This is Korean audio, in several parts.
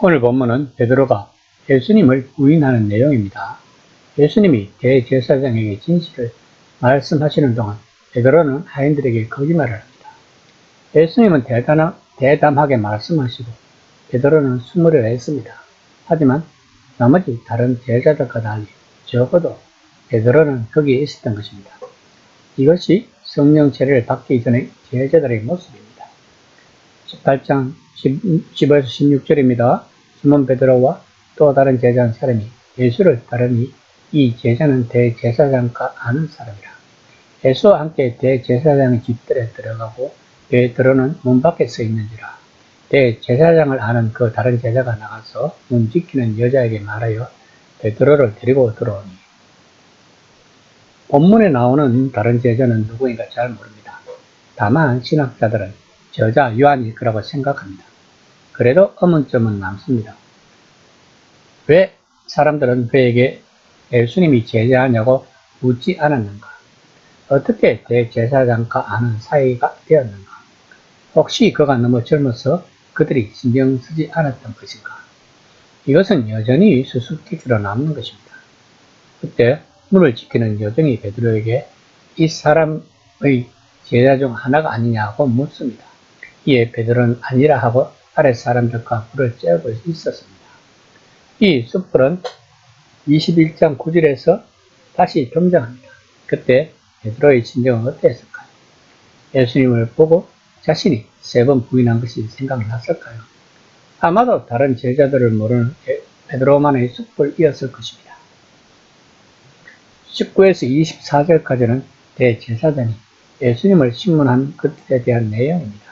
오늘 본문은 베드로가 예수님을 부인하는 내용입니다. 예수님이 대제사장에게 진실을 말씀하시는 동안 베드로는 하인들에게 거짓말을 합니다. 예수님은 대담하게 말씀하시고 베드로는 숨으려 했습니다. 하지만 나머지 다른 제자들과 달리 적어도 베드로는 거기에 있었던 것입니다. 이것이 성령 세례를 받기 전의 제자들의 모습입니다. 18장 15에서 16절입니다. 시몬 베드로와 또 다른 제자 한 사람이 예수를 따르니 이 제자는 대제사장과 아는 사람이라. 예수와 함께 대제사장의 집들에 들어가고 베드로는 문 밖에 서 있는지라. 대제사장을 아는 그 다른 제자가 나가서 문 지키는 여자에게 말하여 베드로를 데리고 들어오니. 본문에 나오는 다른 제자는 누구인가 잘 모릅니다. 다만 신학자들은 저자 요한일 거라고 생각합니다. 그래도 의문점은 남습니다. 왜 사람들은 그에게 예수님이 제자냐고 묻지 않았는가? 어떻게 대제사장과 아는 사이가 되었는가? 혹시 그가 너무 젊어서 그들이 신경 쓰지 않았던 것인가? 이것은 여전히 수수께끼로 남는 것입니다. 그때 문을 지키는 여종이 베드로에게 이 사람의 제자 중 하나가 아니냐고 묻습니다. 이에 베드로는 아니라 하고 아랫 사람들과 불을 쬐고 있었습니다. 이 숯불은 21장 9절에서 다시 등장합니다. 그때 베드로의 심정은 어땠을까요? 예수님을 보고 자신이 3번 부인한 것이 생각났을까요? 아마도 다른 제자들을 모르는 베드로만의 숯불이었을 것입니다. 19에서 24절까지는 대제사장이 예수님을 신문한 것에 대한 내용입니다.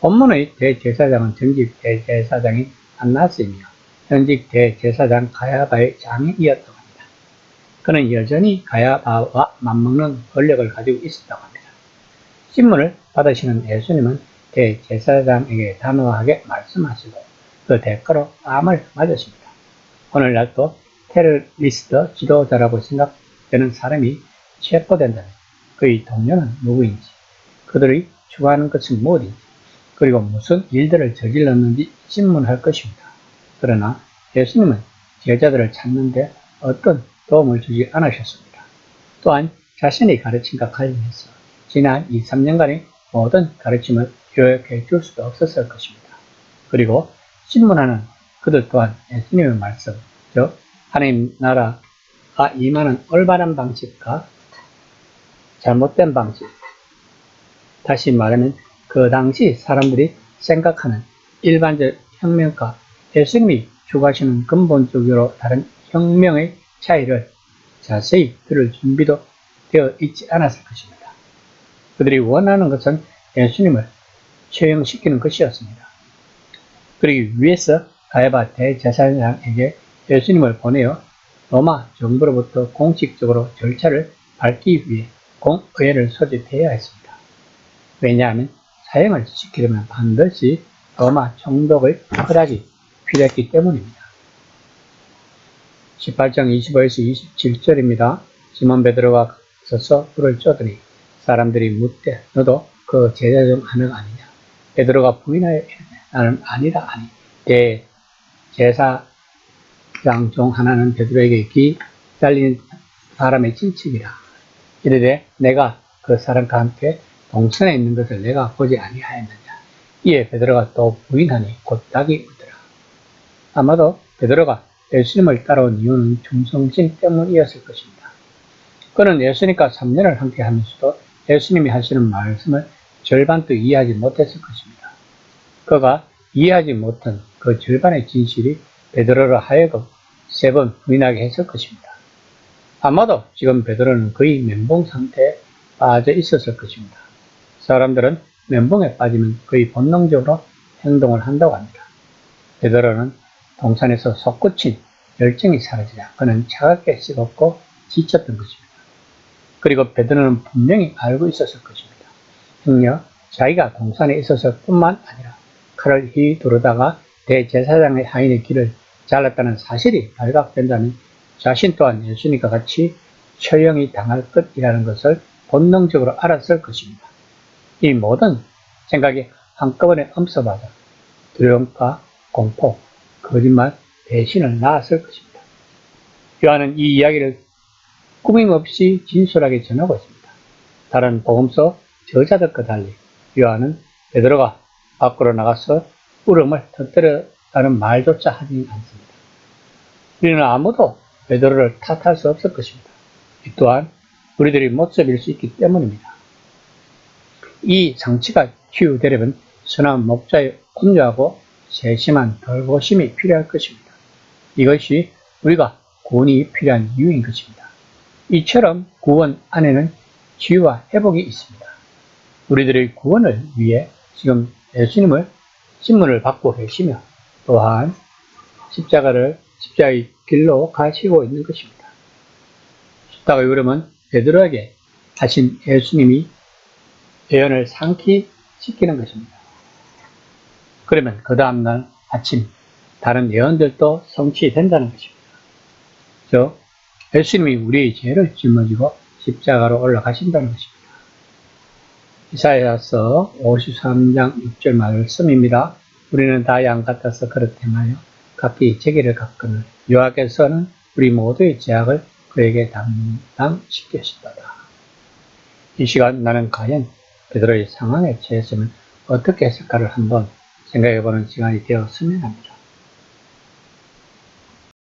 본문의 대제사장은 전직 대제사장인 안나스이며 현직 대제사장 가야바의 장인이었다고 합니다. 그는 여전히 가야바와 맞먹는 권력을 가지고 있었다고 합니다. 신문을 받으시는 예수님은 대제사장에게 단호하게 말씀하시고 그 대가로 뺨을 맞으십니다. 오늘날도 테러리스트 지도자라고 생각되는 사람이 체포된다면 그의 동료는 누구인지, 그들이 추구하는 것은 무엇인지, 그리고 무슨 일들을 저질렀는지 신문할 것입니다. 그러나 예수님은 제자들을 찾는데 어떤 도움을 주지 않으셨습니다. 또한 자신의 가르침과 관련해서 지난 2, 3년간의 모든 가르침을 요약해 줄 수도 없었을 것입니다. 그리고 신문하는 그들 또한 예수님의 말씀, 즉 하나님 나라가 임하는 올바른 방식과 잘못된 방식, 다시 말하면 그 당시 사람들이 생각하는 일반적 혁명과 예수님이 추구하시는 근본적으로 다른 혁명의 차이를 자세히 들을 준비도 되어 있지 않았을 것입니다. 그들이 원하는 것은 예수님을 처형시키는 것이었습니다. 그러기 위해서 가야바 대제사장에게 예수님을 보내어 로마 정부로부터 공식적으로 절차를 밟기 위해 공의회를 소집해야 했습니다. 왜냐하면 사형을 시키려면 반드시 로마 총독의 허락이 필요했기 때문입니다. 18장 25에서 27절입니다. 시몬 베드로가 서서 불을 쬐더니 사람들이 묻되 너도 그 제자 중 하나가 아니냐? 베드로가 부인하여 나는 아니라 하니 대제사장 중 하나는 베드로에게 기 잘린 사람의 친척이라. 이르되 내가 그 사람과 함께 동선에 있는 것을 내가 보지 아니하였느냐. 이에 베드로가 또 부인하니 곧 닭이 울더라. 아마도 베드로가 예수님을 따라온 이유는 충성심 때문이었을 것입니다. 그는 예수님과 3년을 함께 하면서도 예수님이 하시는 말씀을 절반도 이해하지 못했을 것입니다. 그가 이해하지 못한 그 절반의 진실이 베드로를 하여금 3번 부인하게 했을 것입니다. 아마도 지금 베드로는 거의 멘붕 상태에 빠져 있었을 것입니다. 사람들은 멘붕에 빠지면 거의 본능적으로 행동을 한다고 합니다. 베드로는 동산에서 솟구친 열정이 사라지자 그는 차갑게 식었고 지쳤던 것입니다. 그리고 베드로는 분명히 알고 있었을 것입니다. 행여 자기가 동산에 있었을 뿐만 아니라 칼을 휘두르다가 대제사장의 하인의 길을 잘랐다는 사실이 발각된다면 자신 또한 예수님과 같이 처형이 당할 것이라는 것을 본능적으로 알았을 것입니다. 이 모든 생각이 한꺼번에 엄습하자 두려움과 공포, 거짓말, 배신을 낳았을 것입니다. 요한은 이 이야기를 꾸밈없이 진솔하게 전하고 있습니다. 다른 복음서 저자들과 달리 요한은 베드로가 밖으로 나가서 울음을 터뜨렸다는 말조차 하지 않습니다. 우리는 아무도 베드로를 탓할 수 없을 것입니다. 이 또한 우리들의 모습일 수 있기 때문입니다. 이 상처가 치유되려면 선한 목자의 온유하고 세심한 돌보심이 필요할 것입니다. 이것이 우리가 구원이 필요한 이유인 것입니다. 이처럼 구원 안에는 치유와 회복이 있습니다. 우리들의 구원을 위해 지금 예수님을 신문을 받고 계시며 또한 십자가의 길로 가시고 있는 것입니다. 십자가의 울음은 베드로에게 하신 예수님이 예언을 상기시키는 것입니다. 그러면 그 다음날 아침 다른 예언들도 성취된다는 것입니다. 즉 예수님이 우리의 죄를 짊어지고 십자가로 올라가신다는 것입니다. 이사야서 53장 6절 말씀입니다. 우리는 다 양 같아서 그렇다마요 각기 제기를 갖거늘 여호와께서는 우리 모두의 죄악을 그에게 담당시켰습니다. 이 시간 나는 과연 베드로의 상황에 처했으면 어떻게 했을까를 한번 생각해보는 시간이 되었으면 합니다.